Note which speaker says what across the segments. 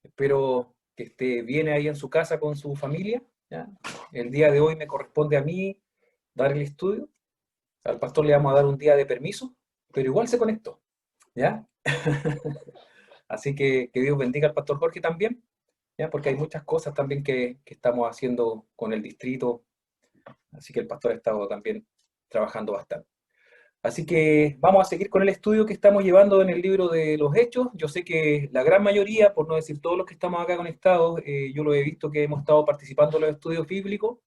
Speaker 1: Espero que esté bien ahí en su casa con su familia, ¿ya? El día de hoy me corresponde a mí dar el estudio. Al pastor le vamos a dar un día de permiso, pero igual se conectó, ¿ya? Así que Dios bendiga al pastor Jorge también, ¿ya? Porque hay muchas cosas también que estamos haciendo con el distrito, así que el pastor ha estado también trabajando bastante. Así que vamos a seguir con el estudio que estamos llevando en el libro de los Hechos. Yo sé que la gran mayoría, por no decir todos los que estamos acá conectados, yo lo he visto que hemos estado participando en los estudios bíblicos.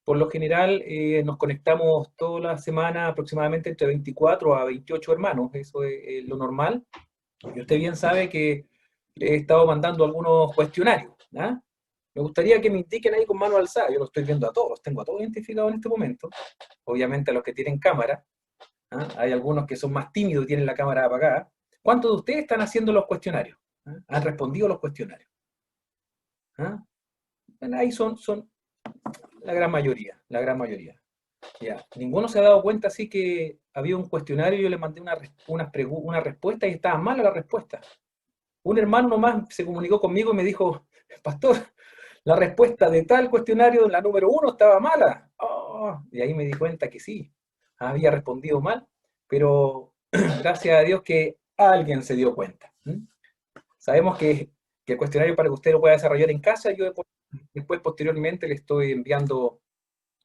Speaker 1: Por lo general, nos conectamos toda la semana aproximadamente entre 24 a 28 hermanos. Eso es lo normal. Y usted bien sabe que le he estado mandando algunos cuestionarios, ¿ah? Me gustaría que me indiquen ahí con mano alzada. Yo los estoy viendo a todos, tengo a todos identificados en este momento. Obviamente a los que tienen cámara. ¿Ah? Hay algunos que son más tímidos y tienen la cámara apagada. ¿Cuántos de ustedes están haciendo los cuestionarios? ¿Ah? ¿Han respondido los cuestionarios? ¿Ah? Bueno, ahí son la gran mayoría, la gran mayoría. Ya. Ninguno se ha dado cuenta así que había un cuestionario y yo le mandé una respuesta y estaba mala la respuesta. Un hermano nomás se comunicó conmigo y me dijo, pastor, la respuesta de tal cuestionario, la número 1, estaba mala. Oh, y ahí me di cuenta que sí, había respondido mal, pero gracias a Dios que alguien se dio cuenta. Sabemos que el cuestionario para que usted lo pueda desarrollar en casa, yo después posteriormente le estoy enviando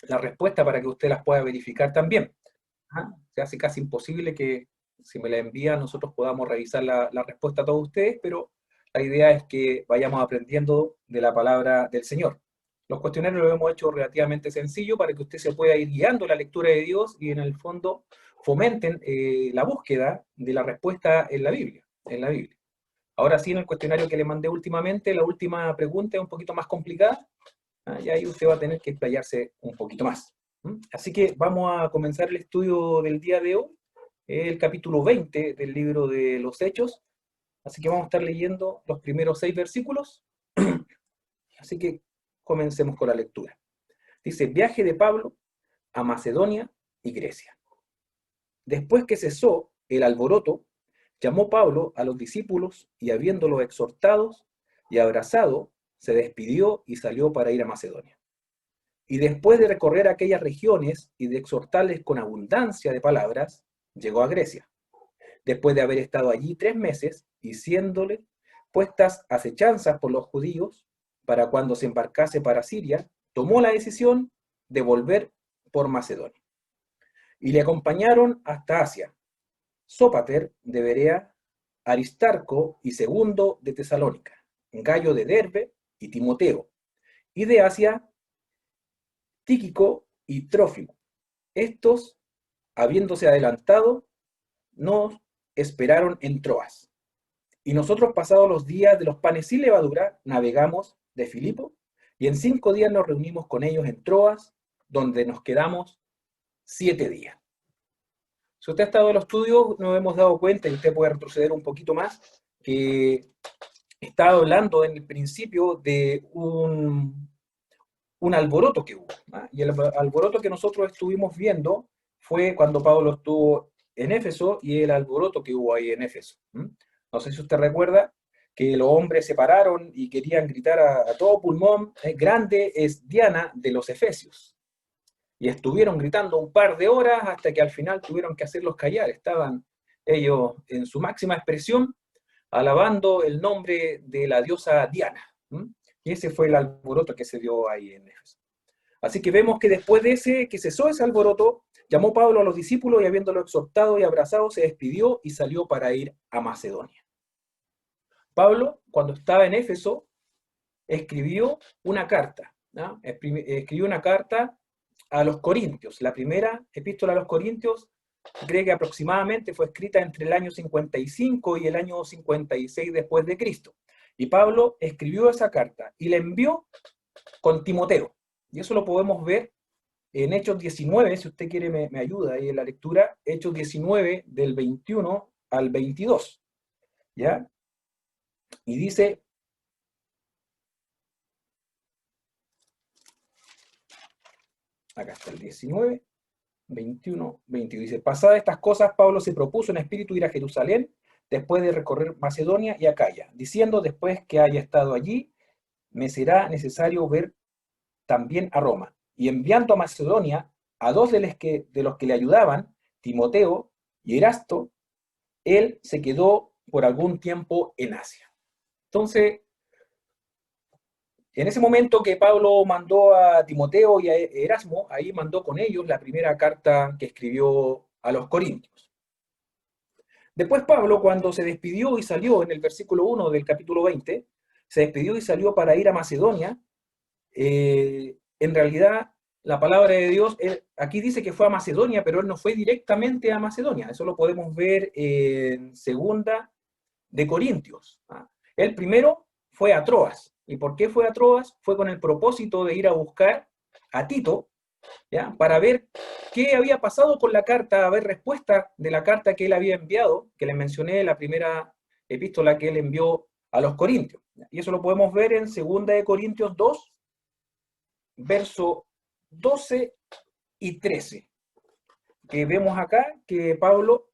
Speaker 1: la respuesta para que usted las pueda verificar también. Se hace casi imposible que si me la envía nosotros podamos revisar la respuesta a todos ustedes, pero la idea es que vayamos aprendiendo de la palabra del Señor. Los cuestionarios los hemos hecho relativamente sencillo para que usted se pueda ir guiando la lectura de Dios y en el fondo fomenten la búsqueda de la respuesta en la Biblia, en la Biblia. Ahora sí, en el cuestionario que le mandé últimamente, la última pregunta es un poquito más complicada, y ahí usted va a tener que explayarse un poquito más. Así que vamos a comenzar el estudio del día de hoy, el capítulo 20 del libro de los Hechos. Así que vamos a estar leyendo los primeros 6 versículos. Así que comencemos con la lectura. Dice, viaje de Pablo a Macedonia y Grecia. Después que cesó el alboroto, llamó Pablo a los discípulos y habiéndolos exhortados y abrazado, se despidió y salió para ir a Macedonia. Y después de recorrer aquellas regiones y de exhortarles con abundancia de palabras, llegó a Grecia. Después de haber estado allí 3 meses y siéndole puestas acechanzas por los judíos para cuando se embarcase para Siria, tomó la decisión de volver por Macedonia. Y le acompañaron hasta Asia, Sópater de Berea, Aristarco y Segundo de Tesalónica, Gallo de Derbe y Timoteo, y de Asia, Tíquico y Trófimo. Estos, habiéndose adelantado, nos esperaron en Troas. Y nosotros, pasados los días de los panes sin levadura, navegamos de Filipo, y en 5 días nos reunimos con ellos en Troas, donde nos quedamos 7 días. Si usted ha estado en los estudios, nos hemos dado cuenta, y usted puede retroceder un poquito más, que estaba hablando en el principio de un alboroto que hubo. Y el alboroto que nosotros estuvimos viendo fue cuando Pablo estuvo en Éfeso y el alboroto que hubo ahí en Éfeso. No sé si usted recuerda que los hombres se pararon y querían gritar a todo pulmón, grande es Diana de los Efesios. Y estuvieron gritando un par de horas hasta que al final tuvieron que hacerlos callar. Estaban ellos en su máxima expresión alabando el nombre de la diosa Diana. Y ese fue el alboroto que se dio ahí en Éfeso. Así que vemos que después de que cesó ese alboroto, llamó Pablo a los discípulos y habiéndolo exhortado y abrazado, se despidió y salió para ir a Macedonia. Pablo, cuando estaba en Éfeso, escribió una carta, ¿no? Escribió una carta a los Corintios. La primera epístola a los Corintios, cree que aproximadamente fue escrita entre el año 55 y el año 56 después de Cristo. Y Pablo escribió esa carta y la envió con Timoteo. Y eso lo podemos ver en Hechos 19, si usted quiere me ayuda ahí en la lectura, Hechos 19 del 21 al 22. ¿Ya? Y dice, acá está el 19, 21, 22. Dice, pasadas estas cosas, Pablo se propuso en espíritu ir a Jerusalén, después de recorrer Macedonia y Acaya, diciendo: después que haya estado allí, me será necesario ver también a Roma. Y enviando a Macedonia a dos de los que le ayudaban, Timoteo y Erasto, él se quedó por algún tiempo en Asia. Entonces, en ese momento que Pablo mandó a Timoteo y a Erasmo, ahí mandó con ellos la primera carta que escribió a los Corintios. Después Pablo, cuando se despidió y salió en el versículo 1 del capítulo 20, se despidió y salió para ir a Macedonia. En realidad, la palabra de Dios, aquí dice que fue a Macedonia, pero él no fue directamente a Macedonia. Eso lo podemos ver en segunda de Corintios. Él primero fue a Troas. ¿Y por qué fue a Troas? Fue con el propósito de ir a buscar a Tito, ¿ya? Para ver qué había pasado con la carta, a ver respuesta de la carta que él había enviado, que les mencioné, la primera epístola que él envió a los Corintios. Y eso lo podemos ver en 2 de Corintios 2, verso 12 y 13, que vemos acá que Pablo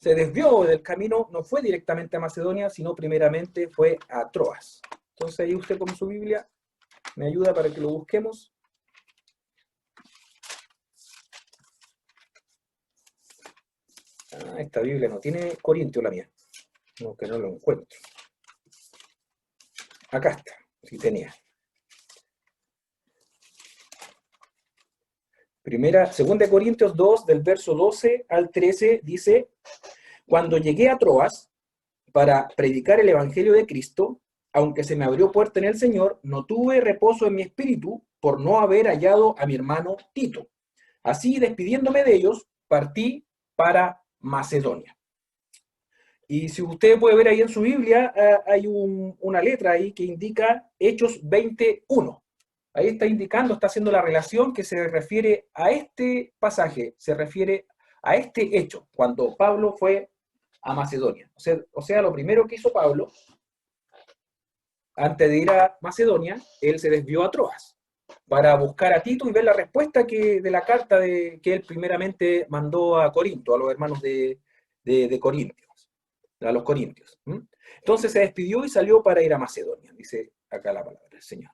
Speaker 1: se desvió del camino, no fue directamente a Macedonia, sino primeramente fue a Troas. Entonces ahí usted con su Biblia me ayuda para que lo busquemos. Esta Biblia no tiene Corintio, la mía. No, que no lo encuentro. Acá está, sí tenía. Segunda de Corintios 2, del verso 12 al 13, dice: cuando llegué a Troas para predicar el Evangelio de Cristo, aunque se me abrió puerta en el Señor, no tuve reposo en mi espíritu por no haber hallado a mi hermano Tito. Así, despidiéndome de ellos, partí para Macedonia. Y si usted puede ver ahí en su Biblia, hay una letra ahí que indica Hechos 21. Ahí está indicando, está haciendo la relación que se refiere a este pasaje, se refiere a este hecho, cuando Pablo fue a Macedonia. O sea, lo primero que hizo Pablo, antes de ir a Macedonia, él se desvió a Troas para buscar a Tito y ver la respuesta de la carta que él primeramente mandó a Corinto, a los hermanos de Corintios, a los corintios. Entonces se despidió y salió para ir a Macedonia, dice acá la palabra del Señor.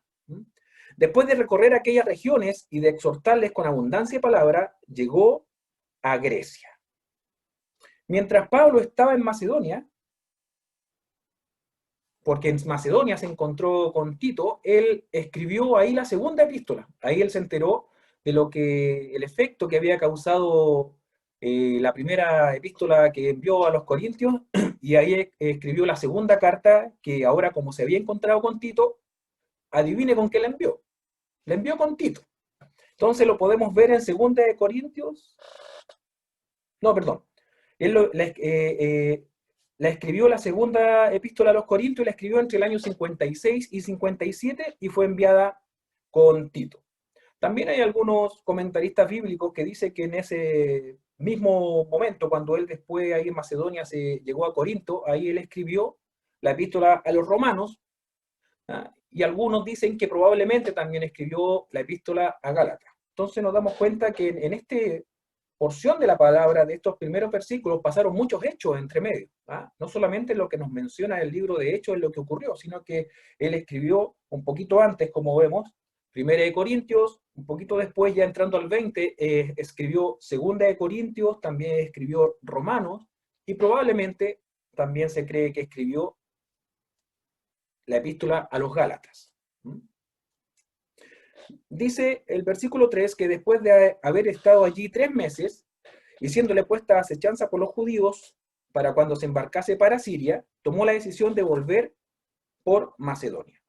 Speaker 1: Después de recorrer aquellas regiones y de exhortarles con abundancia de palabra, llegó a Grecia. Mientras Pablo estaba en Macedonia, porque en Macedonia se encontró con Tito, él escribió ahí la segunda epístola. Ahí él se enteró de el efecto que había causado la primera epístola que envió a los Corintios, y ahí escribió la segunda carta, que ahora, como se había encontrado con Tito, adivine con qué la envió. La envió con Tito. Entonces lo podemos ver en 2 de Corintios. No, perdón. Él la escribió la segunda epístola a los Corintios, la escribió entre el año 56 y 57 y fue enviada con Tito. También hay algunos comentaristas bíblicos que dicen que en ese mismo momento, cuando él después ahí en Macedonia se llegó a Corinto, ahí él escribió la epístola a los romanos, y algunos dicen que probablemente también escribió la epístola a Gálatas. Entonces nos damos cuenta que en esta porción de la palabra de estos primeros versículos pasaron muchos hechos entre medio. No solamente lo que nos menciona el libro de Hechos es lo que ocurrió, sino que él escribió un poquito antes, como vemos, Primera de Corintios, un poquito después, ya entrando al 20, escribió Segunda de Corintios, también escribió Romanos, y probablemente también se cree que escribió la epístola a los Gálatas. Dice el versículo 3 que después de haber estado allí 3 meses y siéndole puesta acechanza por los judíos para cuando se embarcase para Siria, tomó la decisión de volver por Macedonia.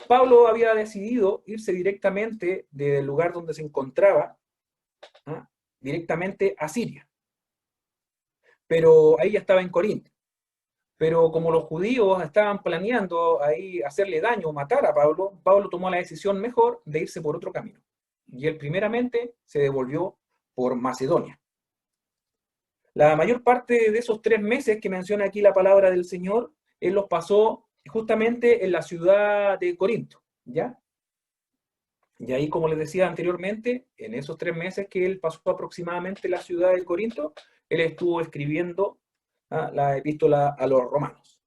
Speaker 1: Pablo había decidido irse directamente del lugar donde se encontraba, directamente a Siria. Pero ahí ya estaba en Corinto. Pero como los judíos estaban planeando ahí hacerle daño o matar a Pablo, Pablo tomó la decisión mejor de irse por otro camino. Y él primeramente se devolvió por Macedonia. La mayor parte de esos 3 meses que menciona aquí la palabra del Señor, él los pasó justamente en la ciudad de Corinto, ¿ya? Y ahí, como les decía anteriormente, en esos 3 meses que él pasó aproximadamente en la ciudad de Corinto, él estuvo escribiendo la epístola a los romanos.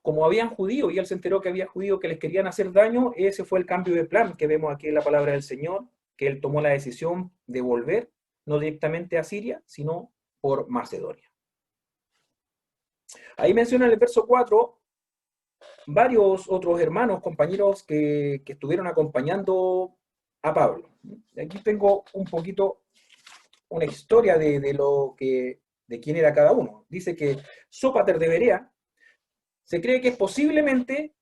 Speaker 1: Como habían judíos y él se enteró que había judíos que les querían hacer daño, ese fue el cambio de plan que vemos aquí en la palabra del Señor, que él tomó la decisión de volver, no directamente a Siria, sino por Macedonia. Ahí menciona en el verso 4 varios otros hermanos, compañeros que estuvieron acompañando a Pablo. Aquí tengo un poquito una historia de quién era cada uno. Dice que Sópater de Berea se cree que es posiblemente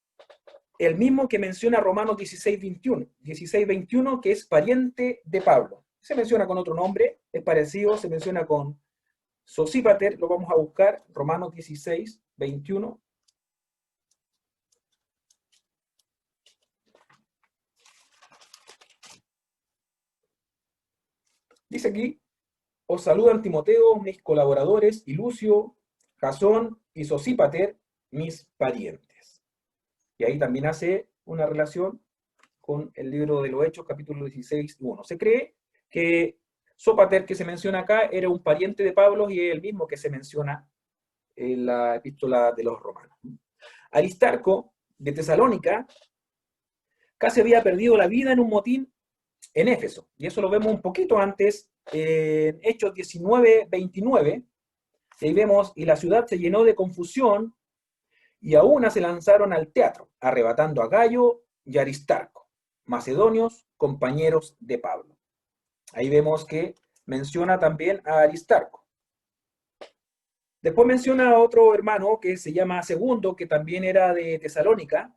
Speaker 1: el mismo que menciona Romanos 16:21, que es pariente de Pablo. Se menciona con otro nombre, es parecido, se menciona con Sosípater, lo vamos a buscar, Romanos 16:21. Dice aquí, os saludan Timoteo, mis colaboradores, y Lucio, Jasón y Sosípater, mis parientes. Y ahí también hace una relación con el libro de los Hechos, capítulo 16:1. Se cree que Sópater, que se menciona acá, era un pariente de Pablo y es el mismo que se menciona en la epístola de los romanos. Aristarco, de Tesalónica, casi había perdido la vida en un motín en Éfeso. Y eso lo vemos un poquito antes, en Hechos 19:29. Y ahí vemos, y la ciudad se llenó de confusión, y a una se lanzaron al teatro, arrebatando a Gayo y Aristarco, macedonios, compañeros de Pablo. Ahí vemos que menciona también a Aristarco. Después menciona a otro hermano que se llama Segundo, que también era de Tesalónica,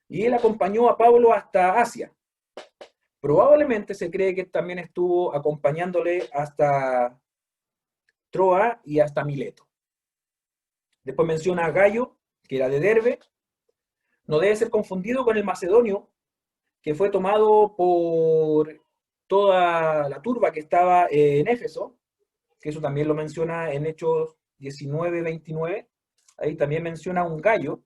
Speaker 1: y él acompañó a Pablo hasta Asia. Probablemente se cree que también estuvo acompañándole hasta Troa y hasta Mileto. Después menciona a Gayo, que era de Derbe. No debe ser confundido con el macedonio, que fue tomado por toda la turba que estaba en Éfeso, que eso también lo menciona en Hechos 19:29. Ahí también menciona un Gayo.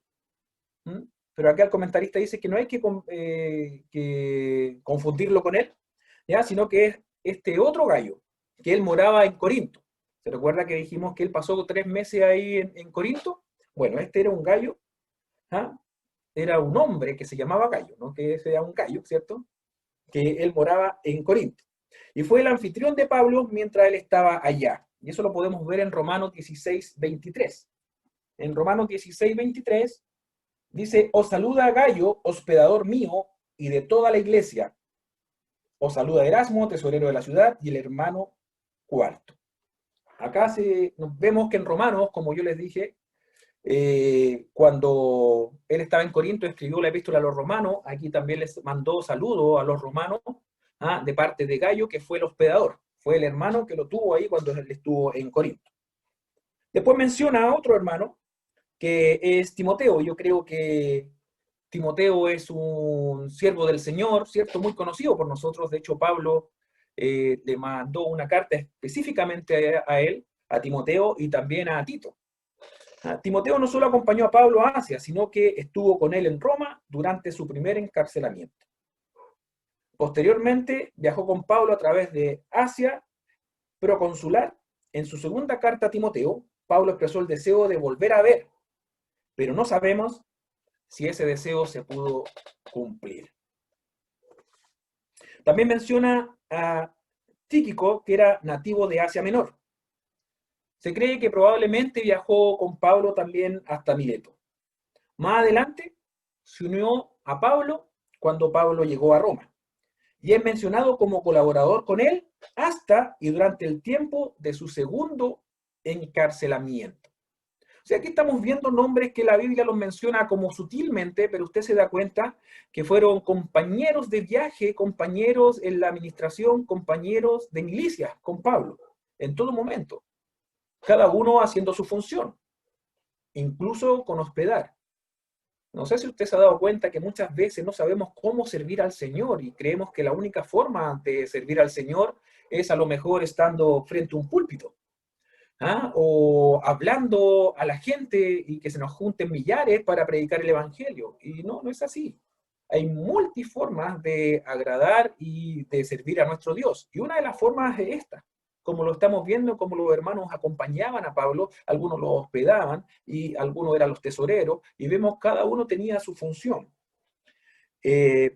Speaker 1: Pero acá el comentarista dice que no hay que confundirlo con él, ¿ya? Sino que es este otro Gayo, que él moraba en Corinto. ¿Se recuerda que dijimos que él pasó 3 meses ahí en Corinto? Bueno, este era un Gayo, ¿ah? Era un hombre que se llamaba Gayo, no que ese era un Gayo, ¿cierto? Que él moraba en Corinto. Y fue el anfitrión de Pablo mientras él estaba allá. Y eso lo podemos ver en Romanos 16:23. En Romanos 16:23 dice, os saluda Gayo, hospedador mío y de toda la iglesia. Os saluda Erasmo, tesorero de la ciudad, y el hermano Cuarto. Acá vemos que en Romanos, como yo les dije, cuando él estaba en Corinto, escribió la epístola a los romanos. Aquí también les mandó saludos a los romanos, de parte de Gayo, que fue el hospedador. Fue el hermano que lo tuvo ahí cuando él estuvo en Corinto. Después menciona a otro hermano, que es Timoteo. Yo creo que Timoteo es un siervo del Señor, ¿cierto? Muy conocido por nosotros. De hecho, Pablo le mandó una carta específicamente a él, a Timoteo y también a Tito. Timoteo no solo acompañó a Pablo a Asia, sino que estuvo con él en Roma durante su primer encarcelamiento. Posteriormente viajó con Pablo a través de Asia proconsular. En su segunda carta a Timoteo, Pablo expresó el deseo de volver a ver, pero no sabemos si ese deseo se pudo cumplir. También menciona a Tíquico, que era nativo de Asia Menor. Se cree que probablemente viajó con Pablo también hasta Mileto. Más adelante se unió a Pablo cuando Pablo llegó a Roma. Y es mencionado como colaborador con él hasta y durante el tiempo de su segundo encarcelamiento. O sea, aquí estamos viendo nombres que la Biblia los menciona como sutilmente, pero usted se da cuenta que fueron compañeros de viaje, compañeros en la administración, compañeros de milicias con Pablo, en todo momento. Cada uno haciendo su función, incluso con hospedar. No sé si usted se ha dado cuenta que muchas veces no sabemos cómo servir al Señor y creemos que la única forma de servir al Señor es a lo mejor estando frente a un púlpito. O hablando a la gente y que se nos junten millares para predicar el Evangelio. Y no, no es así. hay multiformas de agradar y de servir a nuestro Dios. Y una de las formas es esta, como lo estamos viendo, como los hermanos acompañaban a Pablo, algunos lo hospedaban y algunos eran los tesoreros, y vemos cada uno tenía su función.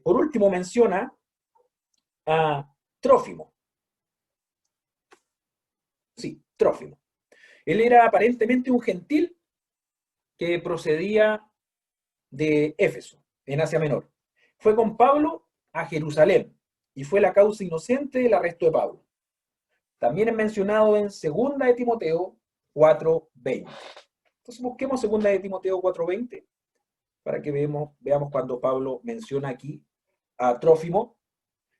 Speaker 1: Por último menciona a Trófimo. Sí, Trófimo. Él era aparentemente un gentil que procedía de Éfeso, en Asia Menor. Fue con Pablo a Jerusalén y fue la causa inocente del arresto de Pablo. También es mencionado en 2 de Timoteo 4:20. Entonces busquemos 2 de Timoteo 4:20 para que veamos cuando Pablo menciona aquí a Trófimo.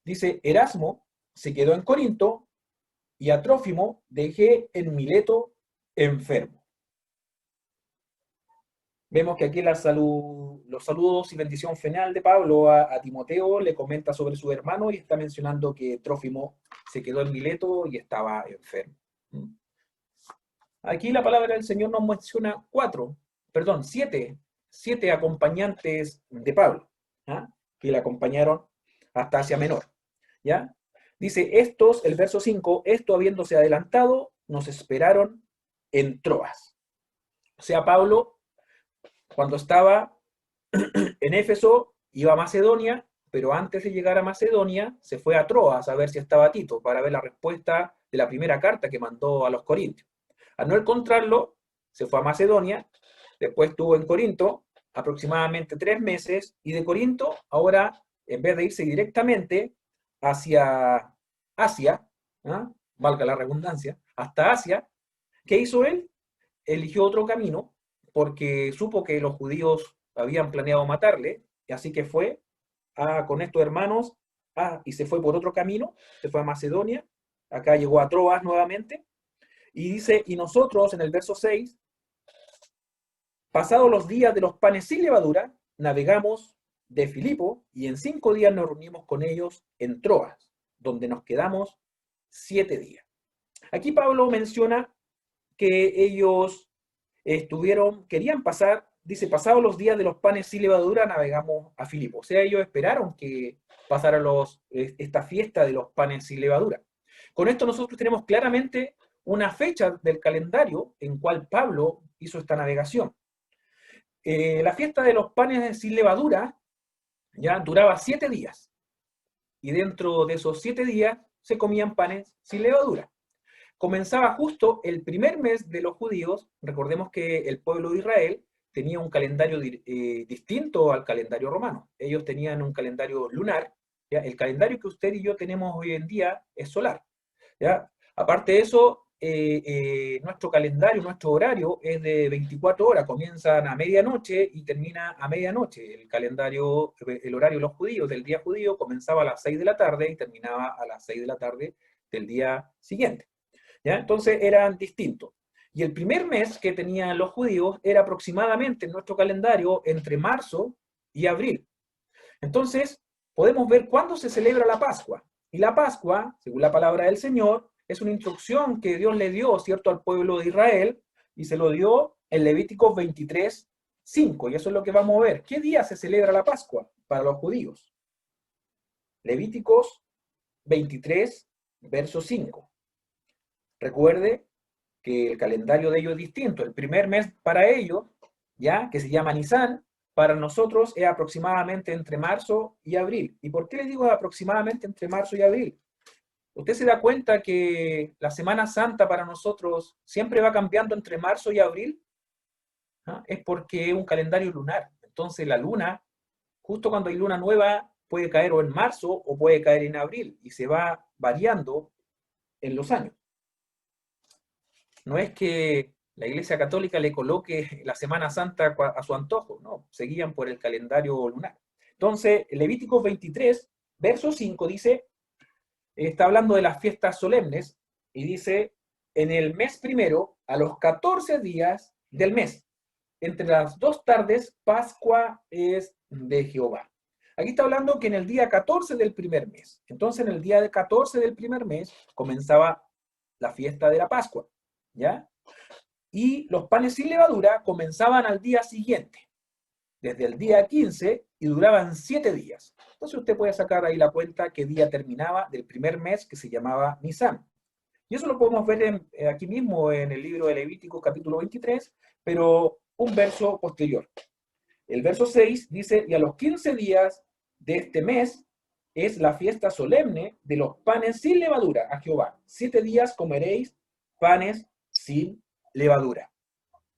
Speaker 1: Dice, Erasmo se quedó en Corinto y a Trófimo dejé en Mileto enfermo. Vemos que aquí los saludos y bendición final de Pablo a Timoteo le comenta sobre su hermano y está mencionando que Trófimo se quedó en Mileto y estaba enfermo. Aquí la palabra del Señor nos menciona siete acompañantes de Pablo, ¿ah? Que le acompañaron hasta Asia Menor. ¿Ya? Dice, el verso 5, esto habiéndose adelantado, nos esperaron en Troas. O sea, Pablo, cuando estaba en Éfeso, iba a Macedonia, pero antes de llegar a Macedonia, se fue a Troas a ver si estaba Tito, para ver la respuesta de la primera carta que mandó a los corintios. Al no encontrarlo, se fue a Macedonia, después estuvo en Corinto aproximadamente 3 meses, y de Corinto, ahora, en vez de irse directamente hacia Asia, ¿ah? Valga la redundancia, hasta Asia, ¿qué hizo él? Eligió otro camino porque supo que los judíos habían planeado matarle, y así que fue con estos hermanos y se fue por otro camino, se fue a Macedonia, acá llegó a Troas nuevamente, y dice, y nosotros en el verso 6, pasados los días de los panes sin levadura, navegamos de Filipo y en 5 días nos reunimos con ellos en Troas, donde nos quedamos 7 días. Aquí Pablo menciona que ellos querían pasar, dice, pasados los días de los panes sin levadura, navegamos a Filipo. O sea, ellos esperaron que pasara esta fiesta de los panes sin levadura. Con esto nosotros tenemos claramente una fecha del calendario en cual Pablo hizo esta navegación. La fiesta de los panes sin levadura ya duraba 7 días. Y dentro de esos 7 días se comían panes sin levadura. Comenzaba justo el primer mes de los judíos. Recordemos que el pueblo de Israel tenía un calendario distinto al calendario romano. Ellos tenían un calendario lunar, ¿ya? El calendario que usted y yo tenemos hoy en día es solar, ¿ya? Aparte de eso, nuestro calendario, nuestro horario es de 24 horas, comienzan a medianoche y termina a medianoche. El horario de los judíos del día judío comenzaba a las 6 de la tarde y terminaba a las 6 de la tarde del día siguiente. ¿Ya? Entonces eran distintos. Y el primer mes que tenían los judíos era aproximadamente en nuestro calendario entre marzo y abril. Entonces podemos ver cuándo se celebra la Pascua. Y la Pascua, según la palabra del Señor, es una instrucción que Dios le dio, ¿cierto?, al pueblo de Israel, y se lo dio en Levíticos 23:5. Y eso es lo que vamos a ver. ¿Qué día se celebra la Pascua para los judíos? Levíticos 23, verso 5. Recuerde que el calendario de ellos es distinto. El primer mes para ellos, ya que se llama Nisan, para nosotros es aproximadamente entre marzo y abril. ¿Y por qué les digo aproximadamente entre marzo y abril? Usted se da cuenta que la Semana Santa para nosotros siempre va cambiando entre marzo y abril. ¿Ah? Es porque es un calendario lunar. Entonces la luna, justo cuando hay luna nueva, puede caer o en marzo o puede caer en abril y se va variando en los años. No es que la Iglesia Católica le coloque la Semana Santa a su antojo, no, seguían por el calendario lunar. Entonces, Levítico 23, verso 5 dice, está hablando de las fiestas solemnes, y dice, en el mes primero, a los 14 días del mes, entre las 2 tardes, Pascua es de Jehová. Aquí está hablando que en el día 14 del primer mes. Entonces, en el día 14 del primer mes comenzaba la fiesta de la Pascua, ¿ya? Y los panes sin levadura comenzaban al día siguiente. desde el día 15 y duraban 7 días. Entonces usted puede sacar ahí la cuenta qué día terminaba del primer mes que se llamaba Nisan. Y eso lo podemos ver aquí mismo en el libro de Levítico capítulo 23, pero un verso posterior. El verso 6 dice, y a los 15 días de este mes es la fiesta solemne de los panes sin levadura a Jehová. 7 días comeréis panes sin levadura.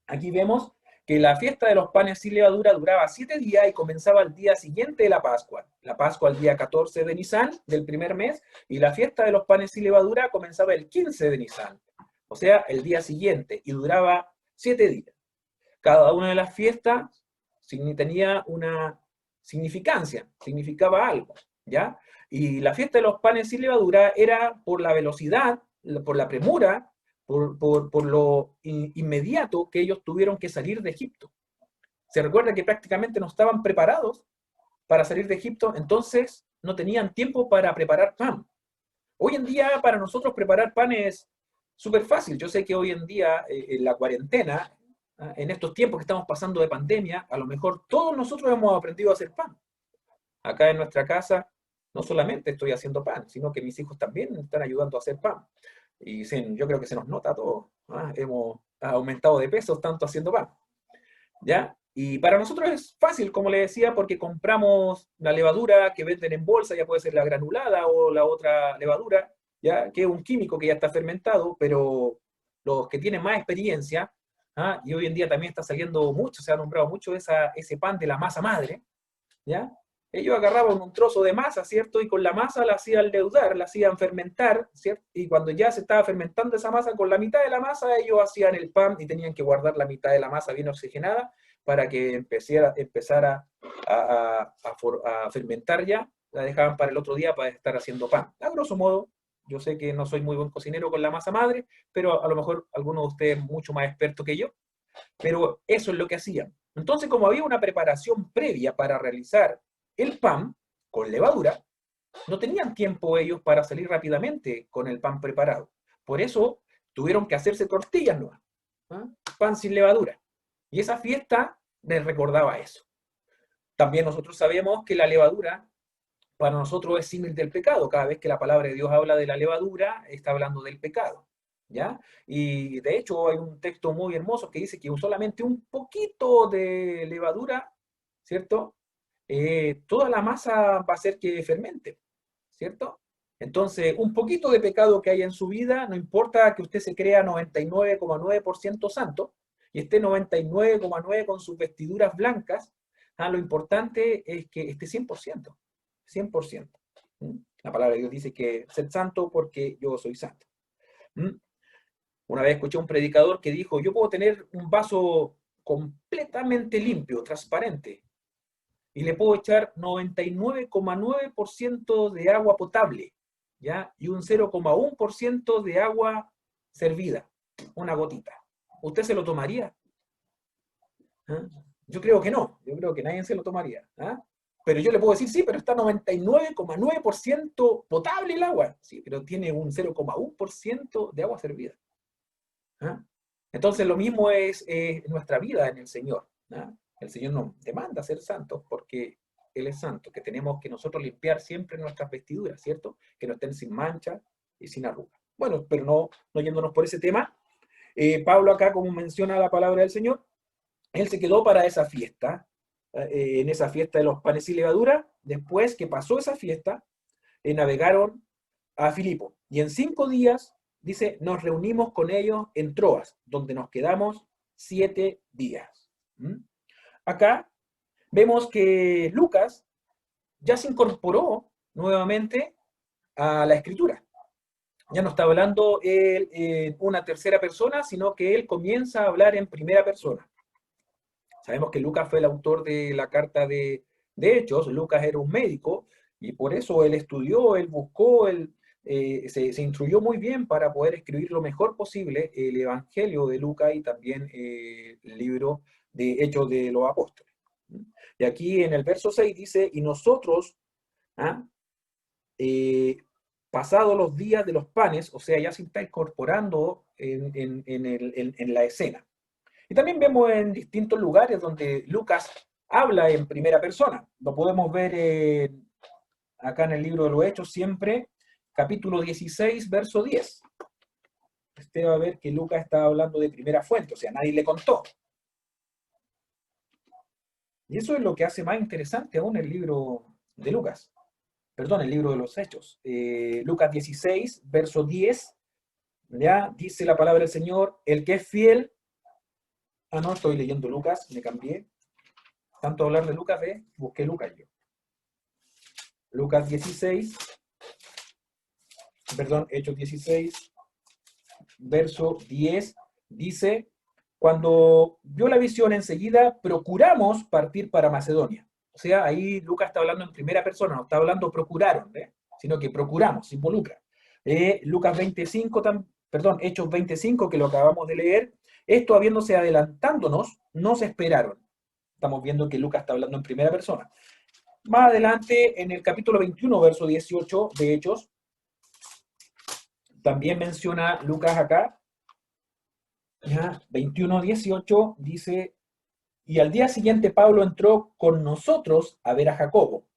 Speaker 1: Aquí vemos que la fiesta de los panes sin levadura duraba 7 días y comenzaba el día siguiente de la Pascua. La Pascua el día 14 de Nisan del primer mes y la fiesta de los panes sin levadura comenzaba el 15 de Nisan, o sea, el día siguiente, y duraba 7 días. Cada una de las fiestas tenía una significancia, significaba algo, ¿ya? Y la fiesta de los panes sin levadura era por la velocidad, por la premura, por lo inmediato que ellos tuvieron que salir de Egipto. Se recuerda que prácticamente no estaban preparados para salir de Egipto, entonces no tenían tiempo para preparar pan. Hoy en día para nosotros preparar pan es súper fácil. Yo sé que hoy en día en la cuarentena, en estos tiempos que estamos pasando de pandemia, a lo mejor todos nosotros hemos aprendido a hacer pan. Acá en nuestra casa no solamente estoy haciendo pan, sino que mis hijos también me están ayudando a hacer pan. Y yo creo que se nos nota todo. Hemos aumentado de peso tanto haciendo pan. ¿Ya? Y para nosotros es fácil, como le decía, porque compramos la levadura que venden en bolsa, ya puede ser la granulada o la otra levadura, ¿ya? Que es un químico que ya está fermentado, pero los que tienen más experiencia, y hoy en día también está saliendo mucho, se ha nombrado mucho ese pan de la masa madre, ¿ya? Ellos agarraban un trozo de masa, ¿cierto? Y con la masa la hacían leudar, la hacían fermentar, ¿cierto? Y cuando ya se estaba fermentando esa masa, con la mitad de la masa ellos hacían el pan y tenían que guardar la mitad de la masa bien oxigenada para que empezara a fermentar ya, la dejaban para el otro día para estar haciendo pan. A grosso modo, yo sé que no soy muy buen cocinero con la masa madre, pero a lo mejor algunos de ustedes mucho más expertos que yo, pero eso es lo que hacían. Entonces, como había una preparación previa para realizar el pan con levadura, no tenían tiempo ellos para salir rápidamente con el pan preparado. Por eso tuvieron que hacerse tortillas nuevas, pan sin levadura. Y esa fiesta les recordaba eso. También nosotros sabemos que la levadura para nosotros es símil del pecado. Cada vez que la palabra de Dios habla de la levadura, está hablando del pecado. ¿Ya? Y de hecho hay un texto muy hermoso que dice que solamente un poquito de levadura, ¿cierto? Toda la masa va a hacer que fermente, ¿cierto? Entonces, un poquito de pecado que hay en su vida, no importa que usted se crea 99,9% santo y esté 99,9% con sus vestiduras blancas, lo importante es que esté 100%, 100%. La palabra de Dios dice que sed santo porque yo soy santo. Una vez escuché a un predicador que dijo, yo puedo tener un vaso completamente limpio, transparente, y le puedo echar 99,9% de agua potable, ¿ya? Y un 0,1% de agua servida, una gotita. ¿Usted se lo tomaría? Yo creo que no, yo creo que nadie se lo tomaría. Pero yo le puedo decir, sí, pero está 99,9% potable el agua. Sí, pero tiene un 0,1% de agua servida. Entonces lo mismo es nuestra vida en el Señor. El Señor nos demanda ser santos porque Él es santo, que tenemos que nosotros limpiar siempre nuestras vestiduras, ¿cierto? Que no estén sin mancha y sin arruga. Bueno, pero no yéndonos por ese tema, Pablo acá, como menciona la palabra del Señor, él se quedó para esa fiesta, en esa fiesta de los panes y levadura. Después que pasó esa fiesta, navegaron a Filipo. Y en 5 días, dice, nos reunimos con ellos en Troas, donde nos quedamos 7 días. Acá vemos que Lucas ya se incorporó nuevamente a la escritura. Ya no está hablando él en una tercera persona, sino que él comienza a hablar en primera persona. Sabemos que Lucas fue el autor de la carta de Hechos. Lucas era un médico y por eso él estudió, él buscó, se instruyó muy bien para poder escribir lo mejor posible el Evangelio de Lucas y también el libro de Hechos de los Apóstoles. Y aquí en el verso 6 dice, y nosotros, pasados los días de los panes, o sea, ya se está incorporando en la escena. Y también vemos en distintos lugares donde Lucas habla en primera persona. Lo podemos ver acá en el libro de los Hechos siempre, capítulo 16, verso 10. Usted va a ver que Lucas está hablando de primera fuente, o sea, nadie le contó. Y eso es lo que hace más interesante aún el libro de Lucas. Perdón, el libro de los Hechos. Lucas 16, verso 10, ya dice la palabra del Señor, el que es fiel. Ah, no, estoy leyendo Lucas, me cambié. Tanto hablar de Lucas, busqué Lucas yo. Lucas 16, perdón, Hechos 16, verso 10, dice, cuando vio la visión enseguida, procuramos partir para Macedonia. O sea, ahí Lucas está hablando en primera persona, no está hablando procuraron, sino que procuramos, se involucra. Lucas 25, perdón, Hechos 25, que lo acabamos de leer, esto habiéndose adelantándonos, nos esperaron. Estamos viendo que Lucas está hablando en primera persona. Más adelante, en el capítulo 21, verso 18 de Hechos, también menciona Lucas acá, ¿ya? 21, 18, dice, y al día siguiente Pablo entró con nosotros a ver a Jacobo.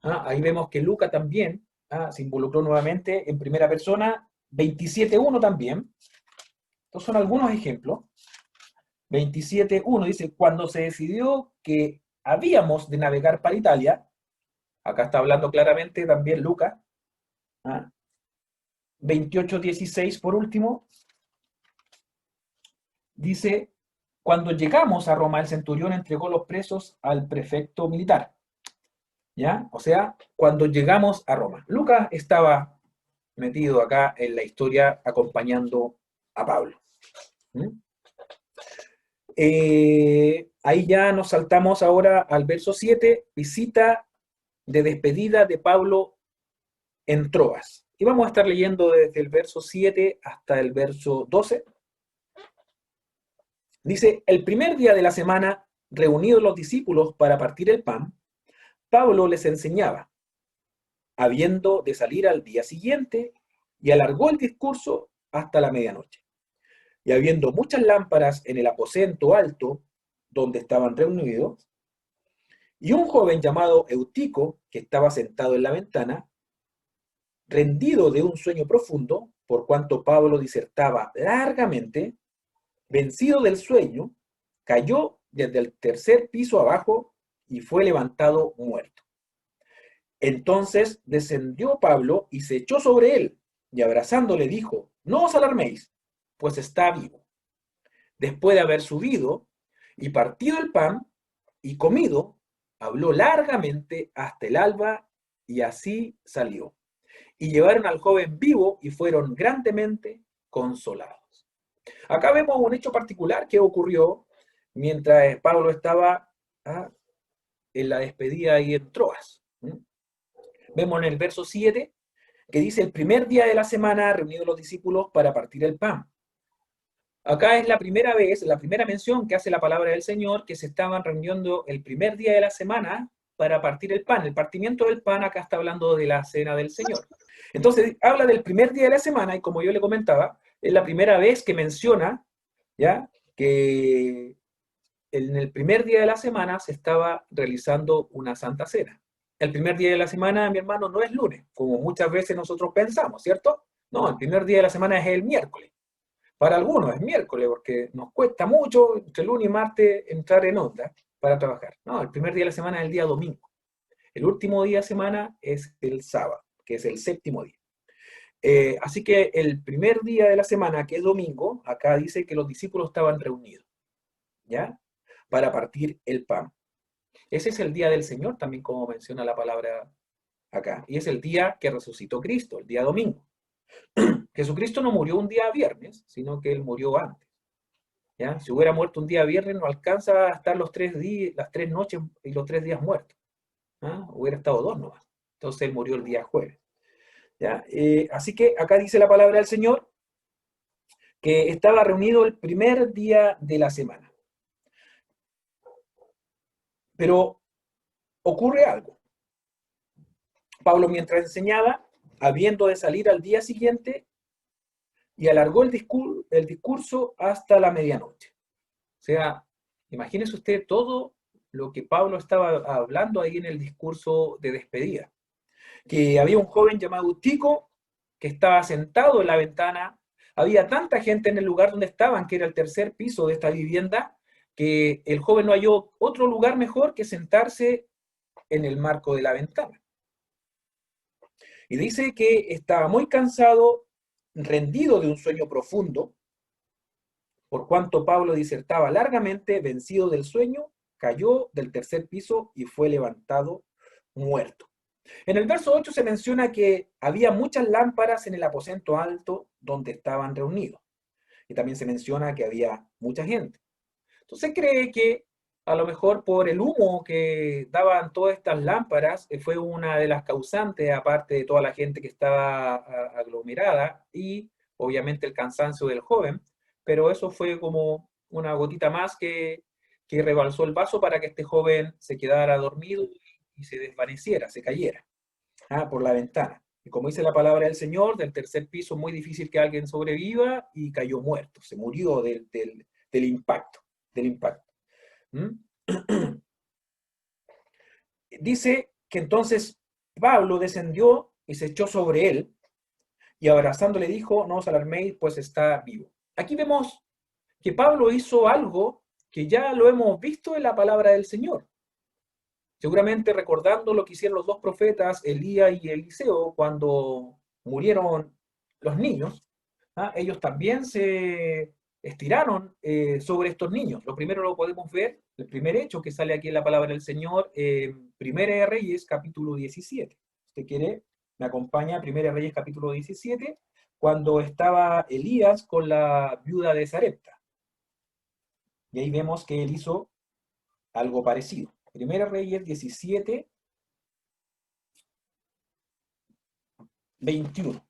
Speaker 1: Ahí vemos que Lucas también se involucró nuevamente en primera persona, 27.1 también. Estos son algunos ejemplos. 27.1 dice, cuando se decidió que habíamos de navegar para Italia, acá está hablando claramente también Lucas, 28.16 por último, dice, cuando llegamos a Roma, el centurión entregó los presos al prefecto militar. ¿Ya? O sea, cuando llegamos a Roma. Lucas estaba metido acá en la historia acompañando a Pablo. Ahí ya nos saltamos ahora al verso 7, visita de despedida de Pablo en Troas. Y vamos a estar leyendo desde el verso 7 hasta el verso 12. Dice, el primer día de la semana, reunidos los discípulos para partir el pan, Pablo les enseñaba, habiendo de salir al día siguiente, y alargó el discurso hasta la medianoche. Y habiendo muchas lámparas en el aposento alto donde estaban reunidos, y un joven llamado Eutico, que estaba sentado en la ventana, rendido de un sueño profundo, por cuanto Pablo disertaba largamente, vencido del sueño, cayó desde el tercer piso abajo y fue levantado muerto. Entonces descendió Pablo y se echó sobre él, y abrazándole dijo, no os alarméis, pues está vivo. Después de haber subido y partido el pan y comido, habló largamente hasta el alba, y así salió. Y llevaron al joven vivo y fueron grandemente consolados. Acá vemos un hecho particular que ocurrió mientras Pablo estaba en la despedida ahí en Troas. Vemos en el verso 7 que dice, el primer día de la semana reunidos los discípulos para partir el pan. Acá es la primera vez, la primera mención que hace la palabra del Señor, que se estaban reuniendo el primer día de la semana para partir el pan. El partimiento del pan acá está hablando de la cena del Señor. Entonces habla del primer día de la semana y como yo le comentaba, es la primera vez que menciona, ¿ya?, que en el primer día de la semana se estaba realizando una santa cena. El primer día de la semana, mi hermano, no es lunes, como muchas veces nosotros pensamos, ¿cierto? No, el primer día de la semana es el miércoles. Para algunos es miércoles, porque nos cuesta mucho entre lunes y martes entrar en onda para trabajar. No, el primer día de la semana es el día domingo. El último día de semana es el sábado, que es el séptimo día. Así que el primer día de la semana, que es domingo, acá dice que los discípulos estaban reunidos, ¿ya?, para partir el pan. Ese es el día del Señor, también como menciona la palabra acá. Y es el día que resucitó Cristo, el día domingo. Jesucristo no murió un día viernes, sino que Él murió antes. ¿Ya? Si hubiera muerto un día viernes, no alcanza a estar los 3 días, las 3 noches y los 3 días muertos. Hubiera estado 2 nomás. Entonces Él murió el día jueves. ¿Ya? Así que acá dice la palabra del Señor que estaba reunido el primer día de la semana. Pero ocurre algo. Pablo, mientras enseñaba, habiendo de salir al día siguiente, y alargó el discurso hasta la medianoche. O sea, imagínese usted todo lo que Pablo estaba hablando ahí en el discurso de despedida. Que había un joven llamado Tico que estaba sentado en la ventana. Había tanta gente en el lugar donde estaban, que era el tercer piso de esta vivienda, que el joven no halló otro lugar mejor que sentarse en el marco de la ventana. Y dice que estaba muy cansado, rendido de un sueño profundo, por cuanto Pablo disertaba largamente, vencido del sueño, cayó del tercer piso y fue levantado muerto. En el verso 8 se menciona que había muchas lámparas en el aposento alto donde estaban reunidos. Y también se menciona que había mucha gente. Entonces cree que a lo mejor por el humo que daban todas estas lámparas fue una de las causantes, aparte de toda la gente que estaba aglomerada y obviamente el cansancio del joven, pero eso fue como una gotita más que rebalsó el vaso para que este joven se quedara dormido y se desvaneciera, se cayera por la ventana. Y como dice la palabra del Señor, del tercer piso, muy difícil que alguien sobreviva y cayó muerto, se murió del impacto. Del impacto. Dice que entonces Pablo descendió y se echó sobre él y abrazándole dijo, no os alarméis, pues está vivo. Aquí vemos que Pablo hizo algo que ya lo hemos visto en la palabra del Señor. Seguramente recordando lo que hicieron los dos profetas, Elías y Eliseo, cuando murieron los niños, ellos también se estiraron sobre estos niños. Lo primero lo podemos ver, el primer hecho que sale aquí en la palabra del Señor, Primera de Reyes, capítulo 17. Si usted quiere, me acompaña a Primera de Reyes, capítulo 17, cuando estaba Elías con la viuda de Sarepta. Y ahí vemos que él hizo algo parecido. Primera Reyes 17, 21.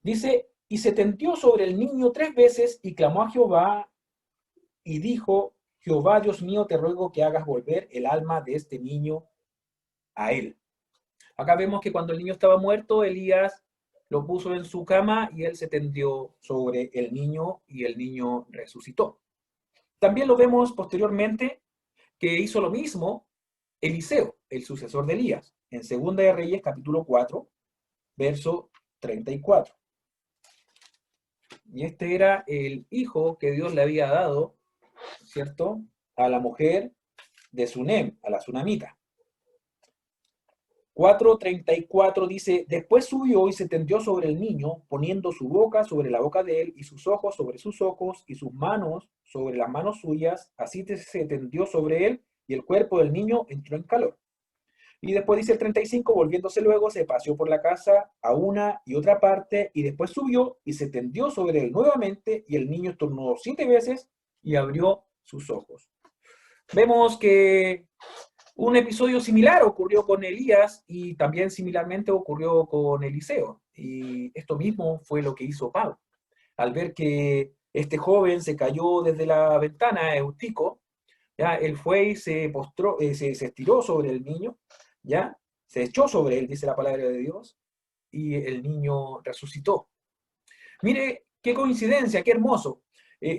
Speaker 1: Dice, y se tendió sobre el niño 3 veces y clamó a Jehová y dijo, Jehová Dios mío, te ruego que hagas volver el alma de este niño a él. Acá vemos que cuando el niño estaba muerto, Elías lo puso en su cama y él se tendió sobre el niño y el niño resucitó. También lo vemos posteriormente que hizo lo mismo Eliseo, el sucesor de Elías, en Segunda de Reyes, capítulo 4, verso 34. Y este era el hijo que Dios le había dado, ¿cierto?, a la mujer de Sunem, a la sunamita. 4:34 dice, después subió y se tendió sobre el niño, poniendo su boca sobre la boca de él, y sus ojos sobre sus ojos, y sus manos sobre las manos suyas, así se tendió sobre él, y el cuerpo del niño entró en calor. Y después dice el 35, volviéndose luego, se paseó por la casa a una y otra parte, y después subió y se tendió sobre él nuevamente, y el niño estornudó 7 veces y abrió sus ojos. Vemos que un episodio similar ocurrió con Elías y también similarmente ocurrió con Eliseo. Y esto mismo fue lo que hizo Pablo. Al ver que este joven se cayó desde la ventana, Eutico, ya, él fue y se postró, se estiró sobre el niño, ya, se echó sobre él, dice la palabra de Dios, y el niño resucitó. Mire, qué coincidencia, qué hermoso.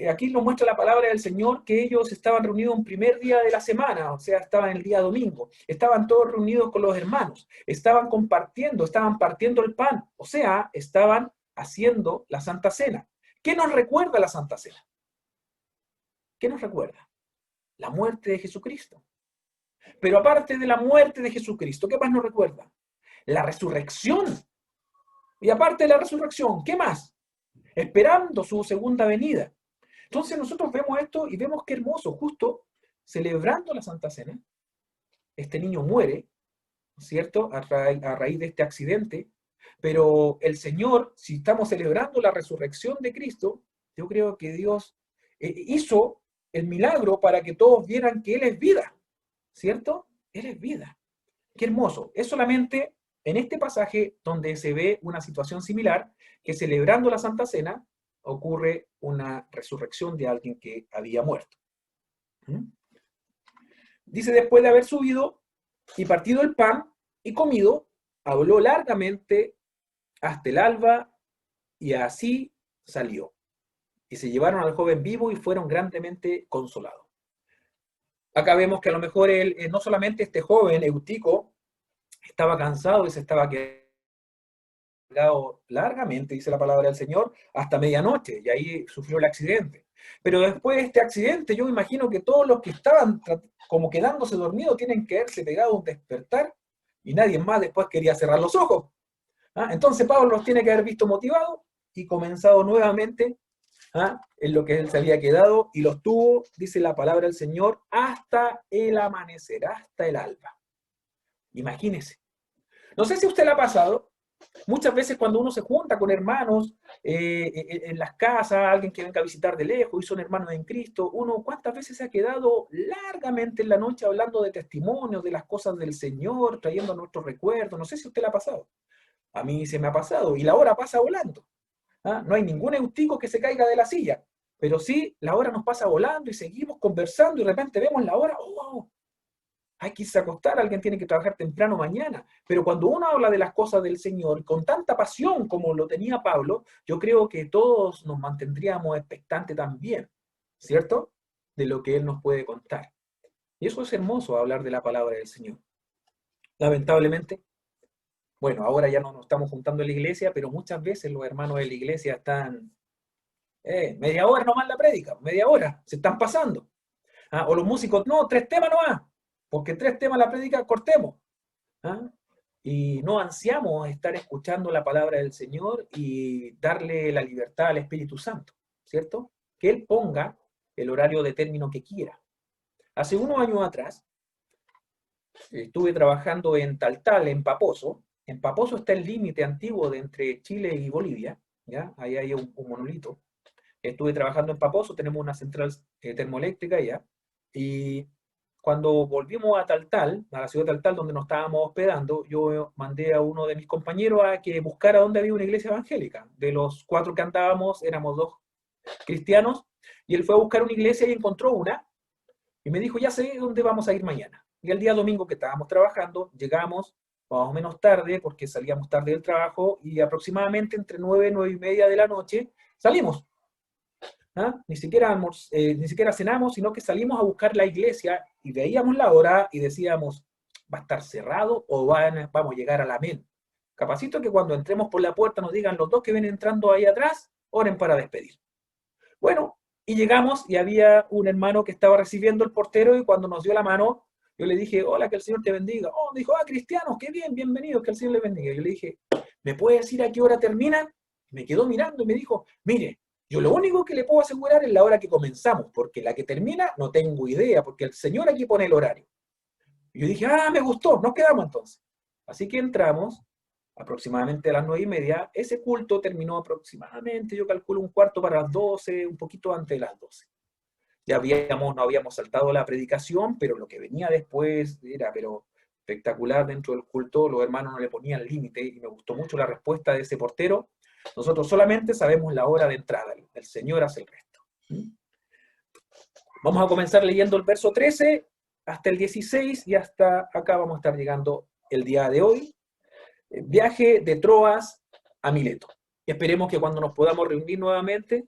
Speaker 1: Aquí nos muestra la palabra del Señor que ellos estaban reunidos un primer día de la semana, o sea, estaban el día domingo, estaban todos reunidos con los hermanos, estaban compartiendo, estaban partiendo el pan, o sea, estaban haciendo la Santa Cena. ¿Qué nos recuerda la Santa Cena? ¿Qué nos recuerda? La muerte de Jesucristo. Pero aparte de la muerte de Jesucristo, ¿qué más nos recuerda? La resurrección. Y aparte de la resurrección, ¿qué más? Esperando su segunda venida. Entonces nosotros vemos esto y vemos qué hermoso, justo celebrando la Santa Cena, este niño muere, ¿cierto? A raíz de este accidente, pero el Señor, si estamos celebrando la resurrección de Cristo, yo creo que Dios hizo el milagro para que todos vieran que Él es vida, ¿cierto? Él es vida. Qué hermoso. Es solamente en este pasaje donde se ve una situación similar, que celebrando la Santa Cena ocurre una resurrección de alguien que había muerto. Dice, después de haber subido y partido el pan y comido, habló largamente hasta el alba y así salió. Y se llevaron al joven vivo y fueron grandemente consolados. Acá vemos que a lo mejor él, no solamente este joven Eutico estaba cansado y se estaba quedado largamente, dice la palabra del Señor, hasta medianoche, y ahí sufrió el accidente. Pero después de este accidente, yo me imagino que todos los que estaban como quedándose dormidos tienen que haberse pegado un despertar, y nadie más después quería cerrar los ojos. ¿Ah? Entonces Pablo los tiene que haber visto motivados y comenzado nuevamente, ¿ah?, en lo que él se había quedado, y los tuvo, dice la palabra del Señor, hasta el amanecer, hasta el alba. Imagínese. No sé si a usted le ha pasado, muchas veces cuando uno se junta con hermanos en las casas, alguien que venga a visitar de lejos y son hermanos en Cristo, uno cuántas veces se ha quedado largamente en la noche hablando de testimonios, de las cosas del Señor, trayendo nuestros recuerdos. No sé si a usted le ha pasado. A mí se me ha pasado y la hora pasa volando. ¿Ah? No hay ningún eutico que se caiga de la silla, pero sí, la hora nos pasa volando y seguimos conversando y de repente vemos la hora, ¡oh! Hay que irse a acostar, alguien tiene que trabajar temprano mañana. Pero cuando uno habla de las cosas del Señor con tanta pasión como lo tenía Pablo, yo creo que todos nos mantendríamos expectantes también, ¿cierto? De lo que Él nos puede contar. Y eso es hermoso, hablar de la palabra del Señor. Lamentablemente, bueno, ahora ya no nos estamos juntando en la iglesia, pero muchas veces los hermanos de la iglesia están, media hora nomás la prédica, media hora, se están pasando. ¿Ah? O los músicos, no, 3 temas nomás, porque 3 temas la prédica, cortemos. ¿Ah? Y no ansiamos estar escuchando la palabra del Señor y darle la libertad al Espíritu Santo, ¿cierto? Que Él ponga el horario de término que quiera. Hace unos años atrás, estuve trabajando en Taltal, en Paposo. En Paposo está el límite antiguo de entre Chile y Bolivia, ¿ya? Ahí hay un monolito. Estuve trabajando en Paposo, tenemos una central termoeléctrica allá, y cuando volvimos a Taltal, a la ciudad de Taltal, donde nos estábamos hospedando, yo mandé a uno de mis compañeros a que buscara dónde había una iglesia evangélica. De los 4 que andábamos, éramos 2 cristianos, y él fue a buscar una iglesia y encontró una, y me dijo, ya sé dónde vamos a ir mañana. Y el día domingo que estábamos trabajando, llegamos más o menos tarde, porque salíamos tarde del trabajo, y aproximadamente entre 9 y 9:30 de la noche salimos. ¿Ah? Ni siquiera cenamos, sino que salimos a buscar la iglesia y veíamos la hora y decíamos, ¿va a estar cerrado o vamos a llegar al amén? Capacito que cuando entremos por la puerta nos digan los 2 que vienen entrando ahí atrás, oren para despedir. Bueno, y llegamos y había un hermano que estaba recibiendo el portero, y cuando nos dio la mano, yo le dije, hola, que el Señor te bendiga. Oh, me dijo, cristianos, qué bien, bienvenidos, que el Señor les bendiga. Yo le dije, ¿me puede decir a qué hora terminan? Me quedó mirando y me dijo, mire, yo lo único que le puedo asegurar es la hora que comenzamos, porque la que termina no tengo idea, porque el Señor aquí pone el horario. Y yo dije, me gustó, nos quedamos entonces. Así que entramos aproximadamente a las 9:30. Ese culto terminó aproximadamente, yo calculo, un cuarto para las 12, un poquito antes de las 12. Ya no habíamos saltado la predicación, pero lo que venía después era pero espectacular dentro del culto. Los hermanos no le ponían límite, y me gustó mucho la respuesta de ese portero. Nosotros solamente sabemos la hora de entrada, el Señor hace el resto. Vamos a comenzar leyendo el verso 13 hasta el 16, y hasta acá vamos a estar llegando el día de hoy. Viaje de Troas a Mileto. Esperemos que cuando nos podamos reunir nuevamente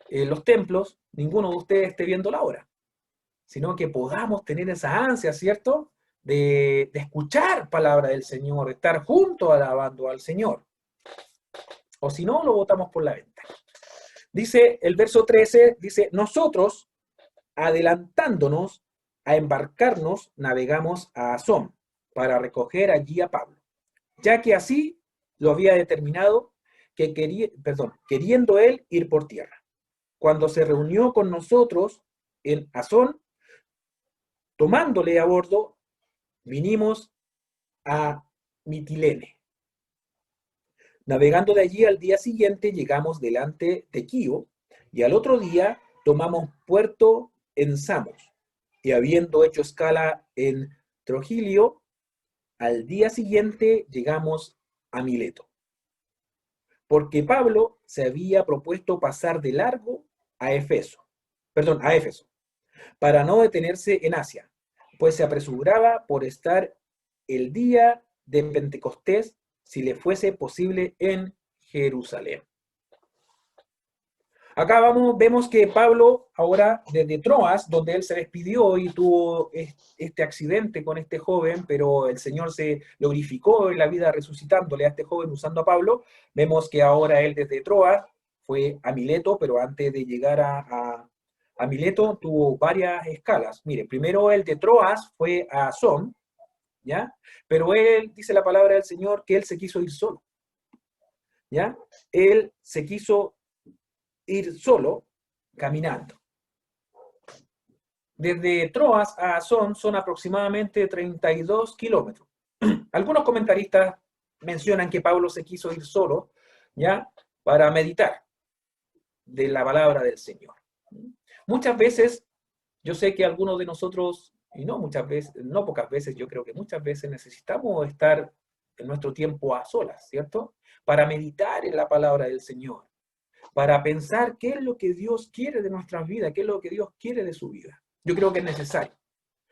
Speaker 1: en los templos, ninguno de ustedes esté viendo la hora, sino que podamos tener esa ansia, ¿cierto?, de escuchar palabra del Señor, de estar juntos alabando al Señor. O si no, lo botamos por la ventana. Dice el verso 13, dice, nosotros, adelantándonos a embarcarnos, navegamos a Asón para recoger allí a Pablo, ya que así lo había determinado, que queriendo él ir por tierra. Cuando se reunió con nosotros en Asón, tomándole a bordo, vinimos a Mitilene. Navegando de allí, al día siguiente llegamos delante de Quío, y al otro día tomamos puerto en Samos, y habiendo hecho escala en Trogilio, al día siguiente llegamos a Mileto, porque Pablo se había propuesto pasar de largo a Éfeso, para no detenerse en Asia, pues se apresuraba por estar el día de Pentecostés, si le fuese posible, en Jerusalén. Acá vemos que Pablo, ahora desde Troas, donde él se despidió y tuvo este accidente con este joven, pero el Señor se glorificó en la vida resucitándole a este joven usando a Pablo, vemos que ahora él desde Troas fue a Mileto, pero antes de llegar a Mileto tuvo varias escalas. Mire, primero el de Troas fue a Asón, ¿ya? Pero él, dice la palabra del Señor, que él se quiso ir solo, ¿ya? Él se quiso ir solo caminando. Desde Troas a Asón son aproximadamente 32 kilómetros. Algunos comentaristas mencionan que Pablo se quiso ir solo, ¿ya? Para meditar de la palabra del Señor. Muchas veces, yo sé que algunos de nosotros, y no muchas veces, no pocas veces, yo creo que muchas veces necesitamos estar en nuestro tiempo a solas, ¿cierto? Para meditar en la palabra del Señor, para pensar qué es lo que Dios quiere de nuestras vidas, qué es lo que Dios quiere de su vida. Yo creo que es necesario.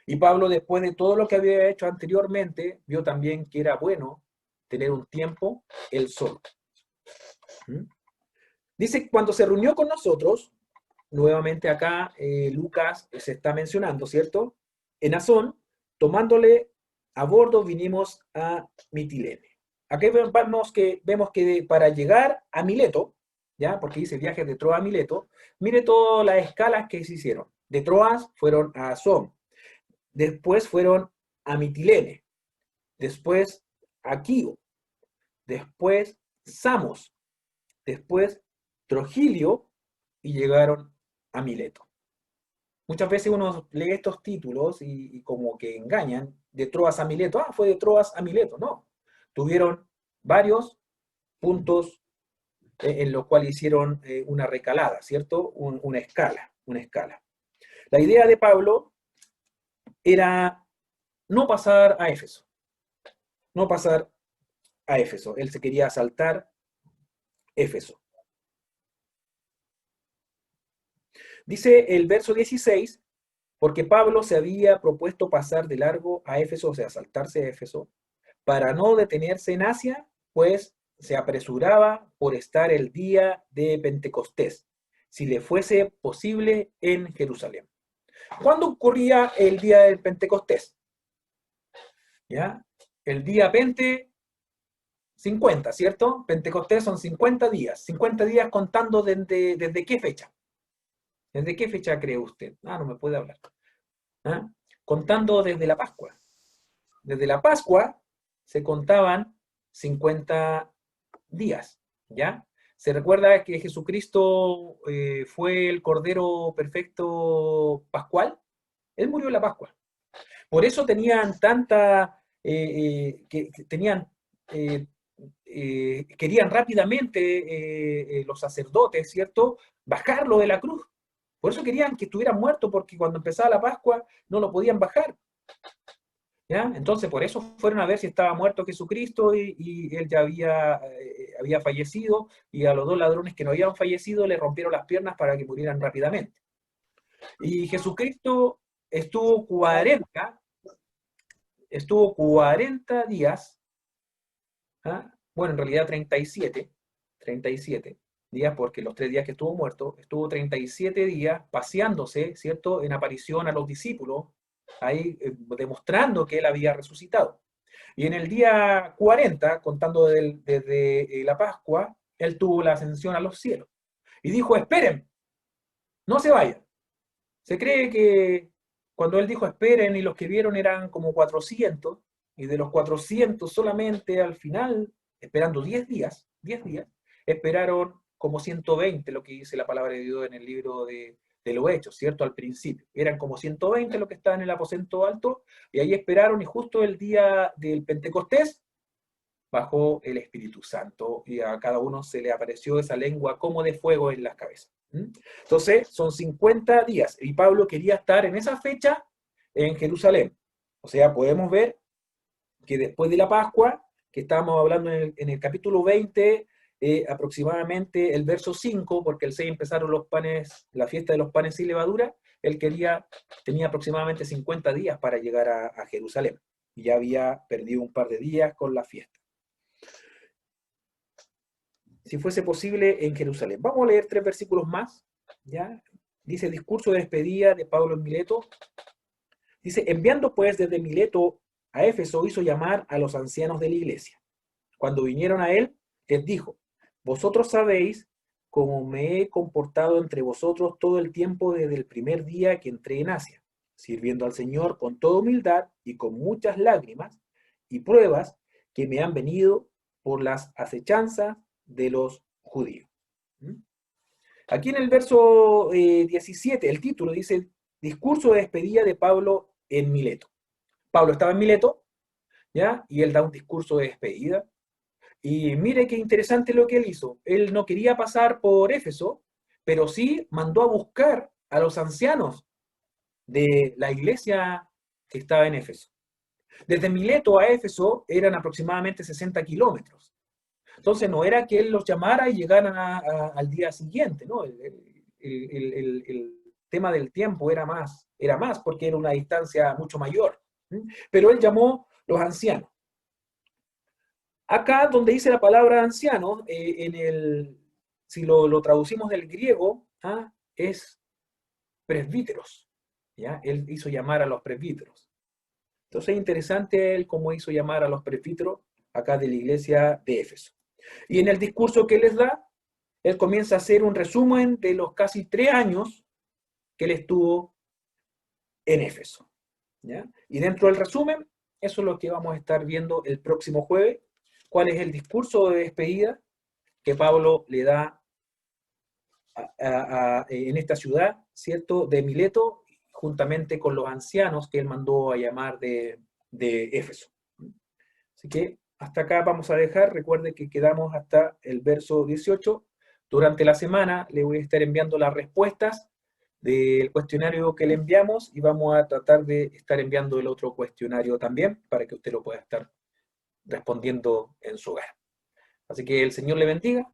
Speaker 1: Y Pablo, después de todo lo que había hecho anteriormente, vio también que era bueno tener un tiempo él solo. Dice, cuando se reunió con nosotros, nuevamente acá Lucas se está mencionando, ¿cierto? En Asón, tomándole a bordo, vinimos a Mitilene. Aquí vemos que para llegar a Mileto, ¿ya? Porque dice viaje de Troas a Mileto, mire todas las escalas que se hicieron. De Troas fueron a Asón, después fueron a Mitilene, después a Quío, después Samos, después Trogilio y llegaron a Mileto. Muchas veces uno lee estos títulos y como que engañan, de Troas a Mileto, fue de Troas a Mileto, no. Tuvieron varios puntos en los cuales hicieron una recalada, ¿cierto? Una escala, una escala. La idea de Pablo era no pasar a Éfeso, no pasar a Éfeso. Él se quería saltar Éfeso. Dice el verso 16, porque Pablo se había propuesto pasar de largo a Éfeso, o sea, saltarse a Éfeso, para no detenerse en Asia, pues se apresuraba por estar el día de Pentecostés, si le fuese posible en Jerusalén. ¿Cuándo ocurría el día del Pentecostés? ¿Ya? El día 50, ¿cierto? Pentecostés son 50 días contando desde qué fecha. ¿Desde qué fecha cree usted? No me puede hablar. ¿Ah? Contando desde la Pascua. Desde la Pascua se contaban 50 días, ¿ya? Se recuerda que Jesucristo fue el Cordero Perfecto Pascual. Él murió en la Pascua. Por eso tenían eh, querían rápidamente los sacerdotes, ¿cierto? Bajarlo de la cruz. Por eso querían que estuviera muerto, porque cuando empezaba la Pascua no lo podían bajar. ¿Ya? Entonces, por eso fueron a ver si estaba muerto Jesucristo y él ya había fallecido, y a los dos ladrones que no habían fallecido le rompieron las piernas para que murieran rápidamente. Y Jesucristo estuvo 40 días, ¿ah? Bueno, en realidad 37 días, porque los 3 días que estuvo muerto, estuvo 37 días paseándose, ¿cierto?, en aparición a los discípulos, ahí demostrando que él había resucitado. Y en el día 40, contando desde la Pascua, él tuvo la ascensión a los cielos. Y dijo, esperen, no se vayan. Se cree que cuando él dijo esperen y los que vieron eran como 400, y de los 400 solamente al final, esperando 10 días, esperaron como 120, lo que dice la palabra de Dios en el libro de los Hechos, ¿cierto? Al principio. Eran como 120 los que estaban en el aposento alto, y ahí esperaron, y justo el día del Pentecostés bajó el Espíritu Santo, y a cada uno se le apareció esa lengua como de fuego en las cabezas. Entonces, son 50 días, y Pablo quería estar en esa fecha en Jerusalén. O sea, podemos ver que después de la Pascua, que estábamos hablando en el capítulo 20, aproximadamente el verso 5, porque el 6 empezaron los panes, la fiesta de los panes sin levadura, él tenía aproximadamente 50 días para llegar a Jerusalén, y ya había perdido un par de días con la fiesta. si fuese posible, en Jerusalén. Vamos a leer 3 versículos más, ¿ya? Dice, discurso de despedida de Pablo en Mileto. Dice, enviando pues desde Mileto a Éfeso, hizo llamar a los ancianos de la iglesia. Cuando vinieron a él, les dijo, vosotros sabéis cómo me he comportado entre vosotros todo el tiempo desde el primer día que entré en Asia, sirviendo al Señor con toda humildad y con muchas lágrimas y pruebas que me han venido por las acechanzas de los judíos. Aquí en el verso 17, el título dice, discurso de despedida de Pablo en Mileto. Pablo estaba en Mileto, ¿ya? Y él da un discurso de despedida. Y mire qué interesante lo que él hizo. Él no quería pasar por Éfeso, pero sí mandó a buscar a los ancianos de la iglesia que estaba en Éfeso. Desde Mileto a Éfeso eran aproximadamente 60 kilómetros. Entonces no era que él los llamara y llegaran al día siguiente, ¿no? El tema del tiempo era más porque era una distancia mucho mayor. Pero él llamó los ancianos. Acá donde dice la palabra anciano, si lo traducimos del griego, es presbíteros. ¿Ya? Él hizo llamar a los presbíteros. Entonces es interesante él cómo hizo llamar a los presbíteros acá de la iglesia de Éfeso. Y en el discurso que les da, él comienza a hacer un resumen de los casi 3 años que él estuvo en Éfeso. ¿Ya? Y dentro del resumen, eso es lo que vamos a estar viendo el próximo jueves, cuál es el discurso de despedida que Pablo le da en esta ciudad, ¿cierto?, de Mileto, juntamente con los ancianos que él mandó a llamar de Éfeso. Así que hasta acá vamos a dejar. Recuerden que quedamos hasta el verso 18. Durante la semana le voy a estar enviando las respuestas del cuestionario que le enviamos y vamos a tratar de estar enviando el otro cuestionario también para que usted lo pueda estar respondiendo en su hogar. Así que el Señor le bendiga.